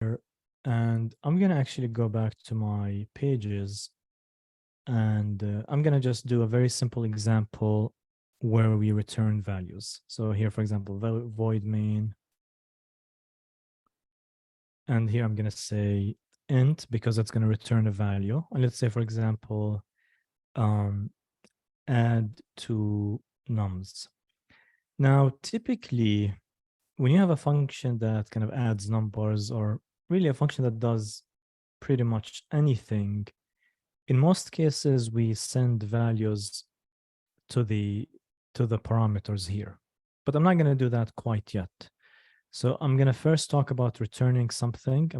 and I'm going to actually go back to my pages, and I'm going to just do a very simple example where we return values. So here, for example, void main. And here I'm going to say int because it's going to return a value. And let's say, for example, add to nums. Now, typically, when you have a function that kind of adds numbers, or really a function that does pretty much anything, in most cases, we send values to the parameters here. But I'm not going to do that quite yet. So I'm going to first talk about returning something.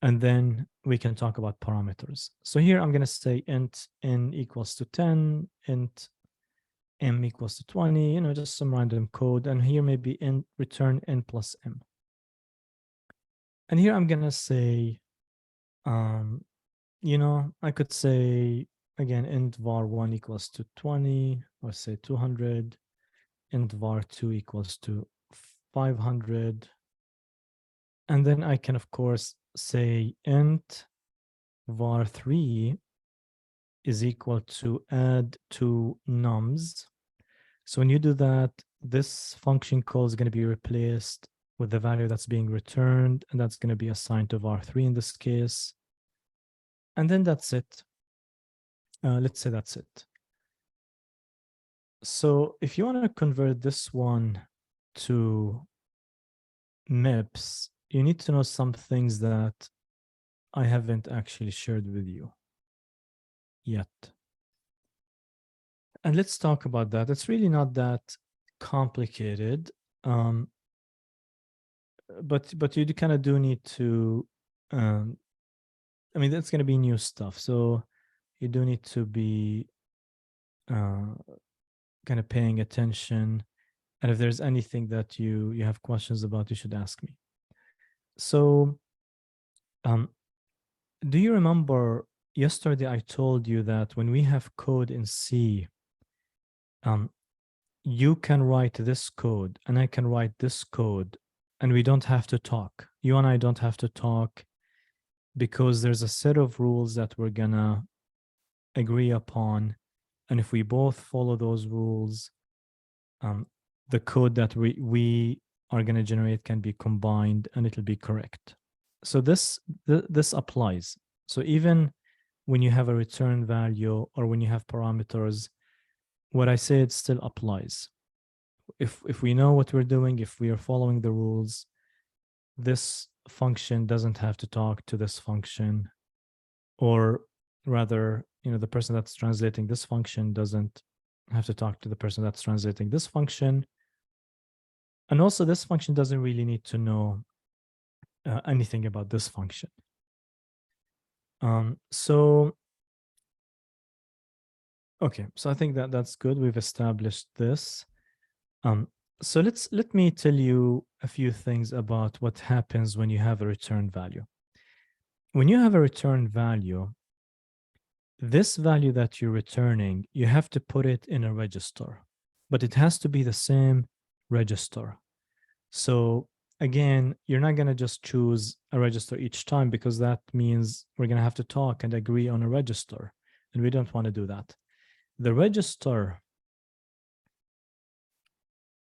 And then we can talk about parameters. So here I'm going to say int n equals to 10, int m equals to 20, just some random code. And here maybe return n plus m. And here I'm going to say, I could say, again, int var1 equals to 20, or say 200, int var2 equals to 500. And then I can, of course, say int var3 is equal to add to nums. So when you do that, this function call is going to be replaced with the value that's being returned, and that's going to be assigned to var3 in this case. And then that's it. Let's say that's it. So if you want to convert this one to MIPS, you need to know some things that I haven't actually shared with you yet. And let's talk about that. It's really not that complicated, but you kind of do need to. I mean, that's going to be new stuff, so you do need to be kind of paying attention. And if there's anything that you have questions about, you should ask me. So, do you remember yesterday I told you that when we have code in C, you can write this code and I can write this code, and we don't have to talk. You and I don't have to talk because there's a set of rules that we're gonna agree upon. And if we both follow those rules, the code that we are going to generate can be combined and it'll be correct. So this applies. So even when you have a return value or when you have parameters, what I said still applies. If we know what we're doing, if we are following the rules, this function doesn't have to talk to this function, or rather, the person that's translating this function doesn't have to talk to the person that's translating this function. And also, this function doesn't really need to know anything about this function. So I think that's good. We've established this. So let me tell you a few things about what happens when you have a return value. When you have a return value, this value that you're returning, you have to put it in a register, but it has to be the same register. So again, you're not going to just choose a register each time, because that means we're going to have to talk and agree on a register, and we don't want to do that. The register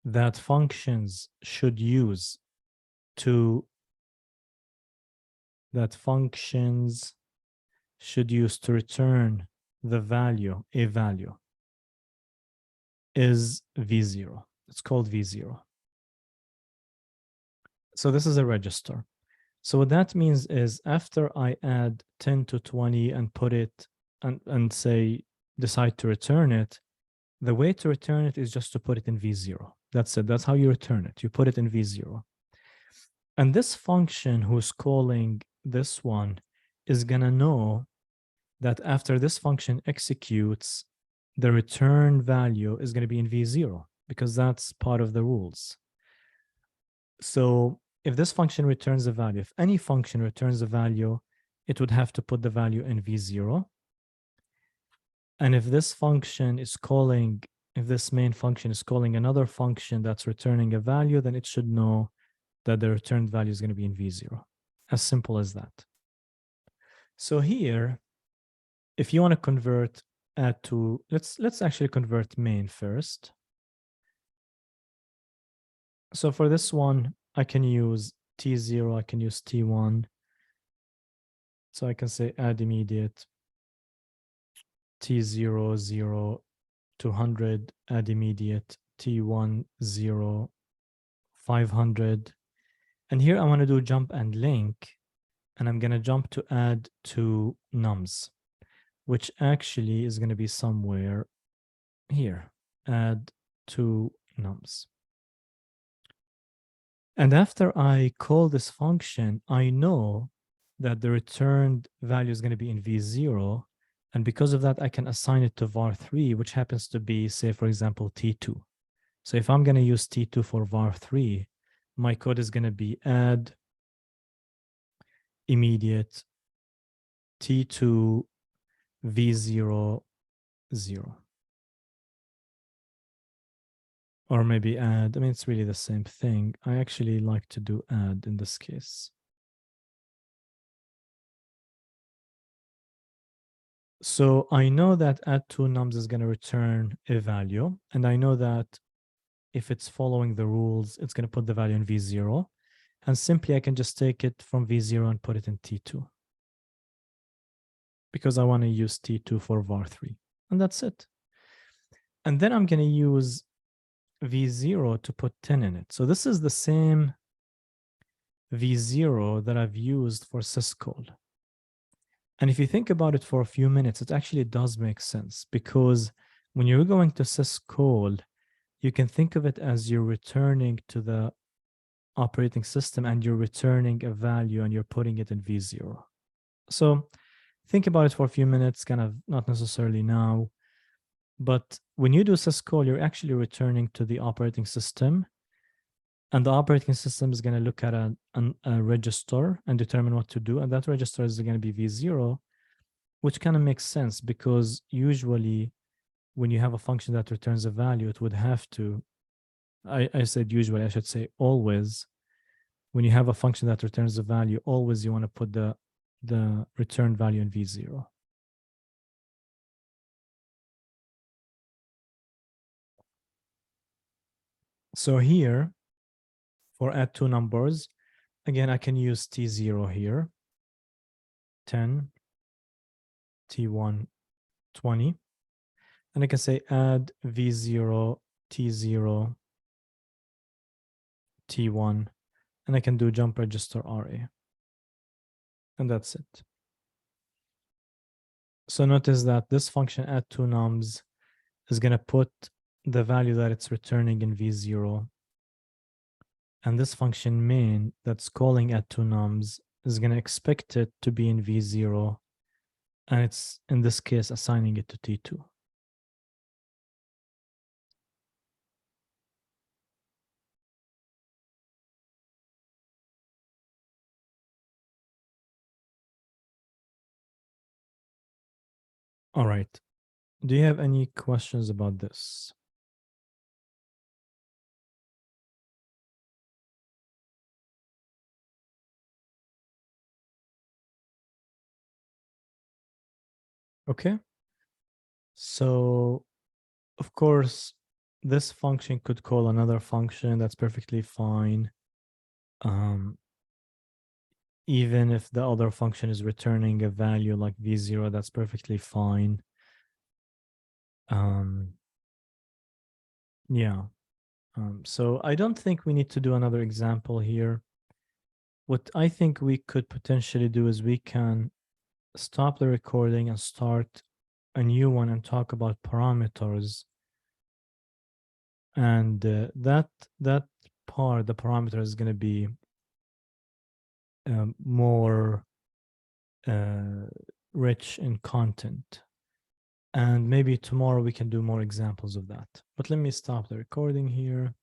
that functions should use to return the value, a value, is v0. It's called v0. So this is a register. So what that means is, after I add 10 to 20 and put it and say decide to return it, the way to return it is just to put it in v0. That's it. That's how you return it. You put it in v0. And this function who's calling this one is going to know that after this function executes, the return value is going to be in v0, because that's part of the rules. So if this function returns a value, if any function returns a value, it would have to put the value in v0. And if this function is calling, if this main function is calling another function that's returning a value, then it should know that the returned value is going to be in v0. As simple as that. So here, if you want to convert add to, let's actually convert main first. So for this one, I can use t0, I can use t1. So I can say add immediate t0, 0 to 100, add immediate t1, 0, 500. And here I want to do jump and link, and I'm going to jump to add to nums, which actually is going to be somewhere here, add to nums. And after I call this function, I know that the returned value is going to be in v0. And because of that, I can assign it to var3, which happens to be, say, for example, t2. So if I'm going to use t2 for var3, my code is going to be add immediate t2 v0 0. Or maybe add, I mean, it's really the same thing. I actually like to do add in this case. So I know that add to nums is going to return a value. And I know that if it's following the rules, it's going to put the value in v0. And simply I can just take it from v0 and put it in t2. Because I want to use t2 for var3. And that's it. And then I'm going to use v0 to put 10 in it. So this is the same v0 that I've used for syscall. And if you think about it for a few minutes, it actually does make sense, because when you're going to syscall, you can think of it as you're returning to the operating system and you're returning a value and you're putting it in v0. So think about it for a few minutes, kind of not necessarily now, but when you do syscall, you're actually returning to the operating system, and the operating system is going to look at a register and determine what to do, and that register is going to be v0, which kind of makes sense, because usually when you have a function that returns a value, it would have to, I said usually, I should say always, when you have a function that returns a value, always you want to put the return value in v0. So here, for add two numbers, again, I can use t0 here, 10, t1, 20. And I can say add v0, t0, t1, and I can do jump register RA. And that's it. So notice that this function add two nums is going to put the value that it's returning in v0. And this function main that's calling add two nums is going to expect it to be in v0. And it's, in this case, assigning it to t2. All right. Do you have any questions about this? Okay. So, of course, this function could call another function. That's perfectly fine. Even if the other function is returning a value like v0, that's perfectly fine. Yeah. So I don't think we need to do another example here. What I think we could potentially do is we can stop the recording and start a new one and talk about parameters. And that part, the parameter, is going to be more rich in content. And maybe tomorrow we can do more examples of that. But let me stop the recording here.